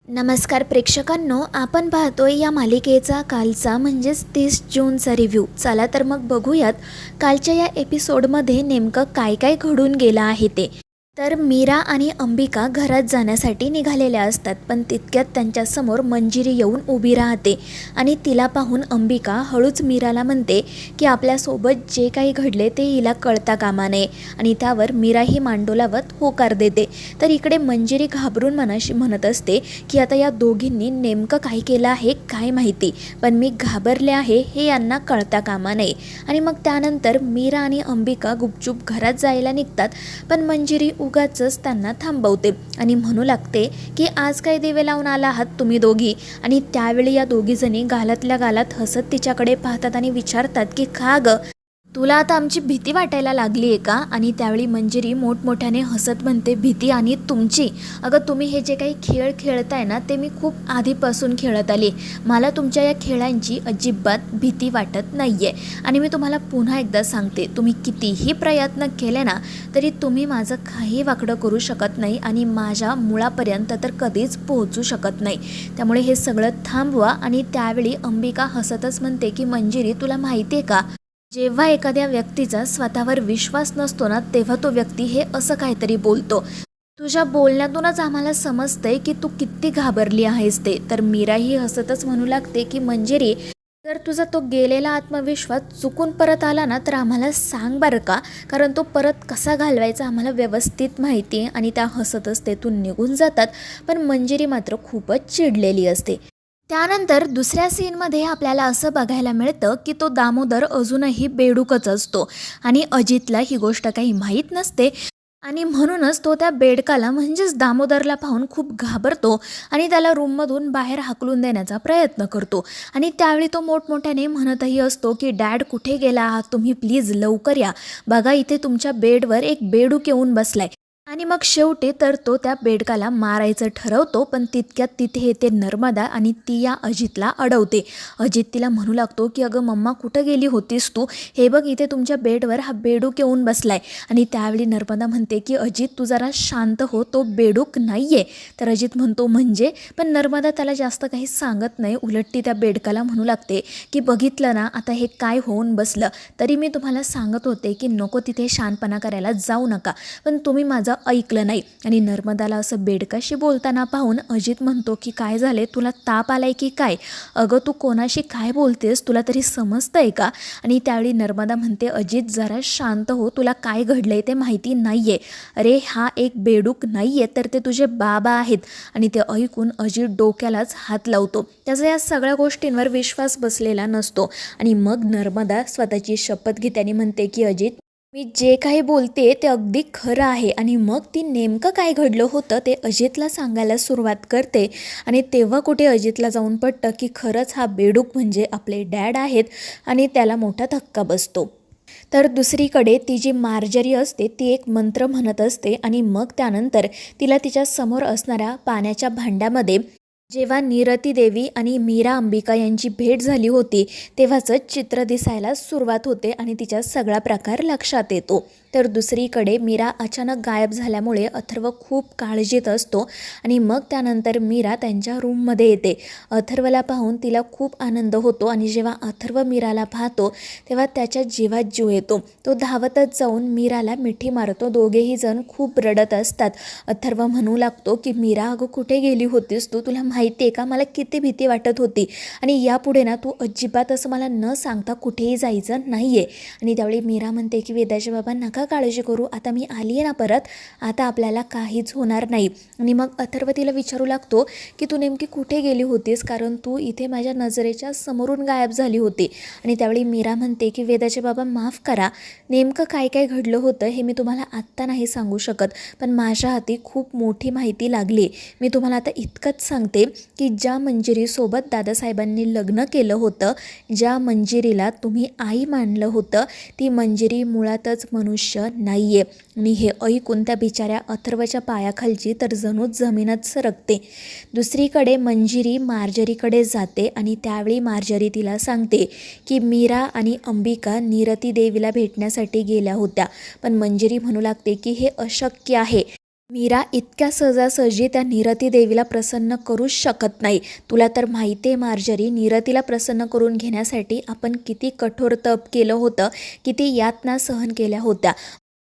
नमस्कार प्रेक्षकांनो, आपण पाहतोय या मालिकेचा कालचा म्हणजेच 30 जूनचा रिव्ह्यू. चला तर मग बघूयात कालच्या या एपिसोडमध्ये नेमकं काय काय घडून गेलं आहे ते. तर मीरा आणि अंबिका घरात जाण्यासाठी निघालेल्या असतात, पण तितक्यात त्यांच्यासमोर मंजिरी येऊन उभी राहते आणि तिला पाहून अंबिका हळूच मीराला म्हणते की आपल्यासोबत जे काही घडले ते हिला कळता कामा नये. आणि त्यावर मीरा ही मांडो लावत होकार देते. तर इकडे मंजिरी घाबरून मनाशी म्हणत असते की आता या दोघींनी नेमकं काय केलं आहे काय माहिती, पण मी घाबरले आहे हे यांना कळता कामा नये. आणि मग त्यानंतर मीरा आणि अंबिका गुपचूप घरात जायला निघतात, पण मंजिरी उगाचच त्यांना थांबवते आणि म्हणू लागते की आज काय दिवे लावून आला आहात तुम्ही दोघी. आणि त्यावेळी या दोघीजणी गालातल्या गालात हसत तिच्याकडे पाहतात आणि विचारतात की का ग, तुला आता आमची भीती वाटायला लागली आहे का. आणि त्यावेळी मंजिरी मोठमोठ्याने हसत म्हणते, भीती आणि तुमची? अगं तुम्ही हे जे काही खेळ खेळताय ना ते मी खूप आधीपासून खेळत आली. मला तुमच्या या खेळांची अजिबात भीती वाटत नाही आहे. आणि मी तुम्हाला पुन्हा एकदा सांगते, तुम्ही कितीही प्रयत्न केले ना तरी तुम्ही माझं काही वाकडं करू शकत नाही आणि माझ्या मुळापर्यंत तर कधीच पोहोचू शकत नाही. त्यामुळे हे सगळं थांबवा. आणि त्यावेळी अंबिका हसतच म्हणते की मंजिरी, तुला माहिती आहे का, जेव्हा एखाद्या व्यक्तीचा स्वतःवर विश्वास नसतो ना तेव्हा तो व्यक्ती हे असं काहीतरी बोलतो. तुझ्या बोलण्यातूनच आम्हाला समजतंय की तू किती घाबरली आहेस ते. तर मीराही हसतच म्हणू लागते की मंजिरी, जर तुझा तो गेलेला आत्मविश्वास चुकून परत आला ना तर आम्हाला सांग बरं का, कारण तो परत कसा घालवायचा आम्हाला व्यवस्थित माहिती आहे. आणि त्या हसतच तेथून निघून जातात, पण मंजिरी मात्र खूपच चिडलेली असते. त्यानंतर दुसऱ्या सीनमध्ये आपल्याला असं बघायला मिळतं की तो दामोदर अजूनही बेडूकच असतो आणि अजितला ही गोष्ट काही माहीत नसते. आणि म्हणूनच तो त्या बेडकाला म्हणजेच दामोदरला पाहून खूप घाबरतो आणि त्याला रूममधून बाहेर हाकलून देण्याचा प्रयत्न करतो. आणि त्यावेळी तो मोठमोठ्याने म्हणतही असतो की डॅड कुठे गेला आहात तुम्ही, प्लीज लवकर या, बघा इथे तुमच्या बेडवर एक बेडूक येऊन बसलाय. आणि मग शेवटी तर तो त्या बेडकाला मारायचं ठरवतो, पण तितक्यात तिथे येते नर्मदा आणि ती या अजितला अडवते. अजित तिला म्हणू लागतो की अगं मम्मा कुठं गेली होतीस तू, हे बघ इथे तुमच्या बेडवर हा बेडूक येऊन बसलाय. आणि त्यावेळी नर्मदा म्हणते की अजित तू जरा शांत हो, तो बेडूक नाही आहे. तर अजित म्हणतो म्हणजे, पण नर्मदा त्याला जास्त काही सांगत नाही, उलट ती त्या बेडकाला म्हणू लागते की बघितलं ना आता हे काय होऊन बसलं, तरी मी तुम्हाला सांगत होते की नको तिथे शहाणपणा करायला जाऊ नका, पण तुम्ही माझं ऐकलं नाही. आणि नर्मदाला असं बेडकाशी बोलताना पाहून अजित म्हणतो की काय झाले, तुला ताप आलाय की काय, अगं तू कोणाशी काय बोलतेस, तुला तरी समजतंय का. आणि त्यावेळी नर्मदा म्हणते अजित जरा शांत हो, तुला काय घडलंय ते माहिती नाही आहे, अरे हा एक बेडूक नाही आहे तर ते तुझे बाबा आहेत. आणि ते ऐकून अजित डोक्यालाच हात लावतो, त्याचा या सगळ्या गोष्टींवर विश्वास बसलेला नसतो. आणि मग नर्मदा स्वतःची शपथ घेते आणि म्हणते की अजित, मी जे काही बोलते ते अगदी खरं आहे. आणि मग ती नेमकं काय घडलं होतं ते अजितला सांगायला सुरुवात करते. आणि तेव्हा कुठे अजितला जाऊन पडतं की खरंच हा बेडूक म्हणजे आपले डॅड आहेत आणि त्याला मोठा धक्का बसतो. तर दुसरीकडे ती जी मार्जरी असते ती एक मंत्र म्हणत असते आणि मग त्यानंतर तिला तिच्या समोर असणाऱ्या पाण्याच्या भांड्यामध्ये जेव्हा नीरती देवी आणि मीरा अंबिका यांची भेट झाली होती तेव्हाचंच चित्र दिसायला सुरुवात होते आणि तिचा सगळा प्रकार लक्षात येतो. तर दुसरीकडे मीरा अचानक गायब झाल्यामुळे अथर्व खूप काळजीत असतो. आणि मग त्यानंतर मीरा त्यांच्या रूममध्ये येते. अथर्वला पाहून तिला खूप आनंद होतो आणि जेव्हा अथर्व मीराला पाहतो तेव्हा त्याच्या जीवात जीव येतो. तो धावतच जाऊन मीराला मिठी मारतो. दोघेही जण खूप रडत असतात. अथर्व म्हणू लागतो की मीरा अगं कुठे गेली होतीस तू, तुला माहिती आहे का मला किती भीती वाटत होती आणि यापुढे ना तू अजिबात असं मला न सांगता कुठेही जायचं नाही आहे. आणि त्यावेळी मीरा म्हणते की वेदाचे बाबा नका काळजी करू, आता मी आली आहे ना परत, आता आपल्याला काहीच होणार नाही. आणि मग अथर्व तिला विचारू लागतो की तू नेमकी कुठे गेली होतीस, कारण तू इथे माझ्या नजरेच्या समोरून गायब झाली होती. आणि त्यावेळी मीरा म्हणते की वेदाचे बाबा माफ करा, नेमकं काय काय घडलं होतं हे मी तुम्हाला आत्ता नाही सांगू शकत, पण माझ्या हाती खूप मोठी माहिती लागली. मी तुम्हाला आता इतकंच सांगते की ज्या मंजिरीसोबत दादासाहेबांनी लग्न केलं होतं, ज्या मंजिरीला तुम्ही आई मानलं होतं, ती मंजिरी मुळातच मनुष्य नाही आहे. आणि हे ऐकून त्या बिचाऱ्या अथर्वच्या पायाखालची तर जणू जमीनच सरकते. दुसरीकडे मंजिरी मार्जरीकडे जाते आणि त्यावेळी मार्जरी तिला सांगते की मीरा आणि अंबिका नीरती देवीला भेटण्यासाठी गेल्या होत्या, पण मंजिरी म्हणू लागते की हे अशक्य आहे. मीरा इतक्या सहजासहजी त्या नीरती देवीला प्रसन्न करूच शकत नाही. तुला तर माहिती आहे मार्जरी, नीरतीला प्रसन्न करून घेण्यासाठी आपण किती कठोर तप केलं होतं, किती यातना सहन केल्या होत्या.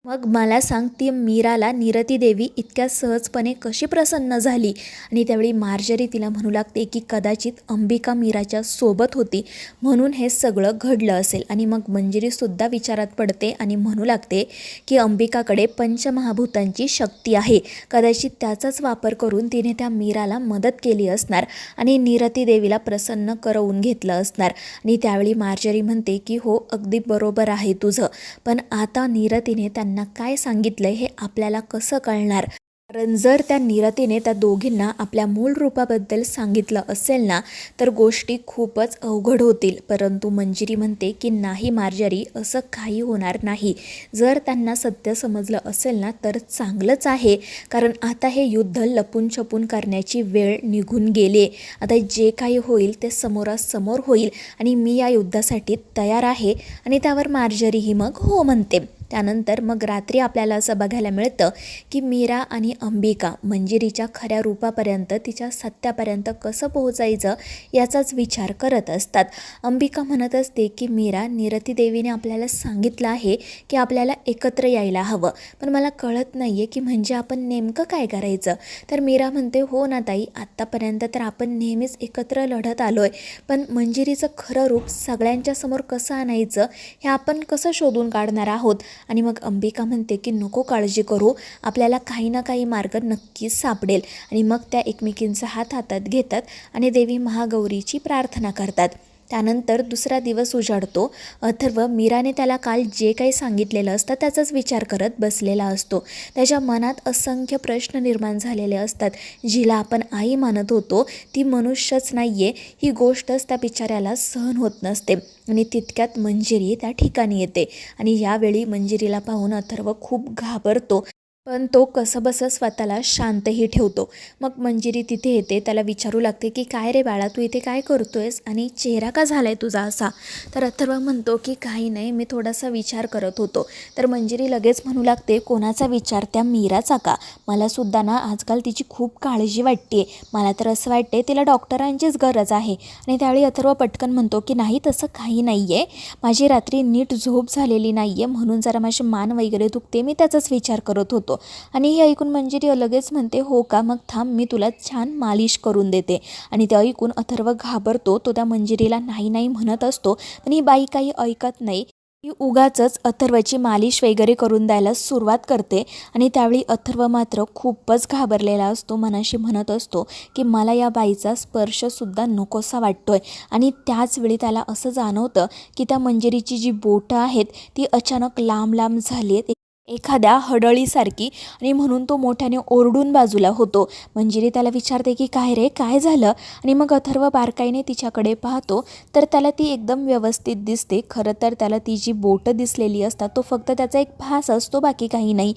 मग मला सांग, ती मीराला नीरती देवी इतक्या सहजपणे कशी प्रसन्न झाली? आणि त्यावेळी मार्जरी तिला म्हणू लागते की कदाचित अंबिका मीराच्या सोबत होती म्हणून हे सगळं घडलं असेल. आणि मग मंजिरीसुद्धा विचारात पडते आणि म्हणू लागते की अंबिकाकडे पंचमहाभूतांची शक्ती आहे, कदाचित त्याचाच वापर करून तिने त्या मीराला मदत केली असणार आणि नीरती देवीला प्रसन्न करवून घेतलं असणार. आणि त्यावेळी मार्जरी म्हणते की हो, अगदी बरोबर आहे तुझं, पण आता नीरतीने त्यांना काय सांगितलं हे आपल्याला कसं कळणार? कारण जर त्या नीरतीने त्या दोघींना आपल्या मूळ रूपाबद्दल सांगितलं असेल ना, तर गोष्टी खूपच अवघड होतील. परंतु मंजिरी म्हणते की नाही मार्जरी, असं काही होणार नाही. जर त्यांना सत्य समजलं असेल ना तर चांगलंच आहे, कारण आता हे युद्ध लपून छपून करण्याची वेळ निघून गेली. आता जे काही होईल ते समोरासमोर होईल आणि मी या युद्धासाठी तयार आहे. आणि त्यावर मार्जरीही मग हो म्हणते. त्यानंतर मग रात्री आपल्याला असं बघायला मिळतं की मीरा आणि अंबिका मंजिरीच्या खऱ्या रूपापर्यंत, तिच्या सत्यापर्यंत कसं पोहोचायचं याचाच विचार करत असतात. अंबिका म्हणत असते की मीरा, नीरती देवीने आपल्याला सांगितलं आहे की आपल्याला एकत्र यायला हवं, पण मला कळत नाही आहे की म्हणजे आपण नेमकं काय करायचं? तर मीरा म्हणते हो ना ताई, आत्तापर्यंत तर आपण नेहमीच एकत्र लढत आलो आहे, पण मंजिरीचं खरं रूप सगळ्यांच्या समोर कसं आणायचं हे आपण कसं शोधून काढणार आहोत? आणि मग अंबिका म्हणते की नको काळजी करू, आपल्याला काही ना काही मार्ग नक्कीच सापडेल. आणि मग त्या एकमेकींचा हात हातात घेतात आणि देवी महागौरीची प्रार्थना करतात. त्यानंतर दुसरा दिवस उजाडतो. अथर्व मीराने त्याला काल जे काही सांगितलेलं असतं त्याचाच विचार करत बसलेला असतो. त्याच्या मनात असंख्य प्रश्न निर्माण झालेले असतात. जिला आपण आई मानत होतो ती मनुष्यच नाही आहे, ही गोष्टच त्या बिचाऱ्याला सहन होत नसते. आणि तितक्यात मंजिरी त्या ठिकाणी येते आणि यावेळी मंजिरीला पाहून अथर्व खूप घाबरतो, पण तो कसंबसं स्वतःला शांतही ठेवतो. मग मंजिरी तिथे येते, त्याला विचारू लागते की काय रे बाळा, तू इथे काय करतोयस आणि चेहरा का झाला आहे तुझा असा? तर अथर्व म्हणतो की काही नाही, मी थोडासा विचार करत होतो. तर मंजिरी लगेच म्हणू लागते, कोणाचा विचार? त्या मीराचा का? मलासुद्धा ना आजकाल तिची खूप काळजी वाटते, मला तर असं वाटते तिला डॉक्टरांचीच गरज आहे. आणि त्यावेळी अथर्व पटकन म्हणतो की नाही, तसं काही नाही आहे, माझी रात्री नीट झोप झालेली नाही आहे म्हणून जरा माझी मान वगैरे दुखते, मी त्याचाच विचार करत होतो. आणि हे ऐकून मंजिरी लगेच म्हणते हो का, मग थांब मी तुला छान मालिश करून देते. आणि ते ऐकून अथर्व घाबरतो, तो त्या मंजिरीला नाही नाही म्हणत असतो, पण ही बाई काही ऐकत नाही. ती उगाचच अथर्वची मालिश वगैरे करून द्यायला सुरुवात करते. आणि त्यावेळी अथर्व मात्र खूपच घाबरलेला असतो, मनाशी म्हणत असतो की मला या बाईचा स्पर्शसुद्धा नकोसा वाटतोय. आणि त्याचवेळी त्याला असं जाणवतं की त्या मंजिरीची जी बोटं आहेत ती अचानक लांब लांब झाली आहेत, एखाद्या हडळीसारखी. आणि म्हणून तो मोठ्याने ओरडून बाजूला होतो. मंजिरी त्याला विचारते की काय रे, काय झालं? आणि मग अथर्व बारकाईने तिच्याकडे पाहतो तर त्याला ती एकदम व्यवस्थित दिसते. खरं तर त्याला ती जी बोटं दिसलेली असतात तो फक्त त्याचा एक भास असतो, बाकी काही नाही.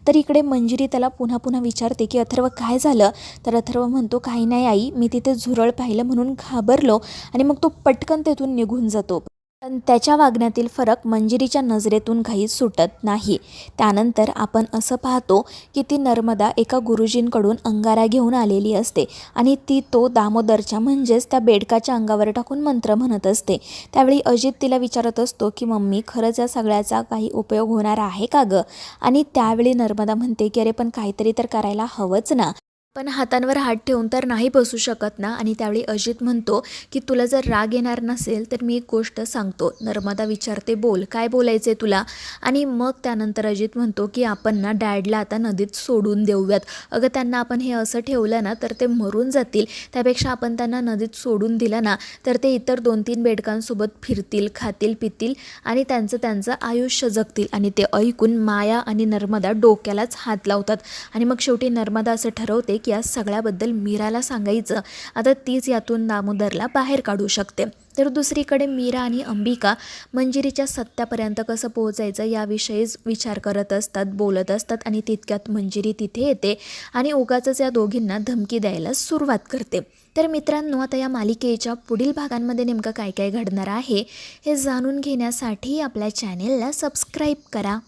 तर इकडे मंजिरी त्याला पुन्हा पुन्हा विचारते की अथर्व काय झालं? तर अथर्व म्हणतो काही नाही आई, मी तिथे झुरळ पाहिलं म्हणून घाबरलो. आणि मग तो पटकन तेथून निघून जातो. पण त्याच्या वागण्यातील फरक मंजिरीच्या नजरेतून काहीच सुटत नाही. त्यानंतर आपण असं पाहतो की ती नर्मदा एका गुरुजींकडून अंगारा घेऊन आलेली असते आणि ती तो दामोदरच्या म्हणजेच त्या बेडकाच्या अंगावर टाकून मंत्र म्हणत असते. त्यावेळी अजित तिला विचारत असतो की मम्मी, खरंच या सगळ्याचा काही उपयोग होणार आहे का गं? आणि त्यावेळी नर्मदा म्हणते की अरे पण काहीतरी तर करायला हवंच ना, पण हातांवर हात ठेवून तर नाही बसू शकत ना. आणि त्यावेळी अजित म्हणतो की तुला जर राग येणार नसेल तर मी एक गोष्ट सांगतो. नर्मदा विचारते बोल, काय बोलायचे तुला? आणि मग त्यानंतर अजित म्हणतो की आपण ना डॅडला आता नदीत सोडून देऊयात. अगं त्यांना आपण हे असं ठेवलं ना तर ते मरून जातील, त्यापेक्षा आपण त्यांना नदीत सोडून दिलं ना तर ते इतर 2-3 बेडकांसोबत फिरतील, खातील, पितील आणि त्यांचं आयुष्य जगतील. आणि ते ऐकून माया आणि नर्मदा डोक्यालाच हात लावतात. आणि मग शेवटी नर्मदा असं ठरवते या सगळ्याबद्दल मीराला सांगायचं, आता तीच यातून दामोदरला बाहेर काढू शकते. तर दुसरीकडे मीरा आणि अंबिका मंजिरीच्या सत्यापर्यंत कसं पोहोचायचं याविषयीच विचार करत असतात, बोलत असतात. आणि तितक्यात मंजिरी तिथे येते आणि उगाचच या दोघींना धमकी द्यायला सुरुवात करते. तर मित्रांनो, आता या मालिकेच्या पुढील भागांमध्ये नेमकं काय काय घडणार आहे हे जाणून घेण्यासाठी आपल्या चॅनेलला सबस्क्राईब करा.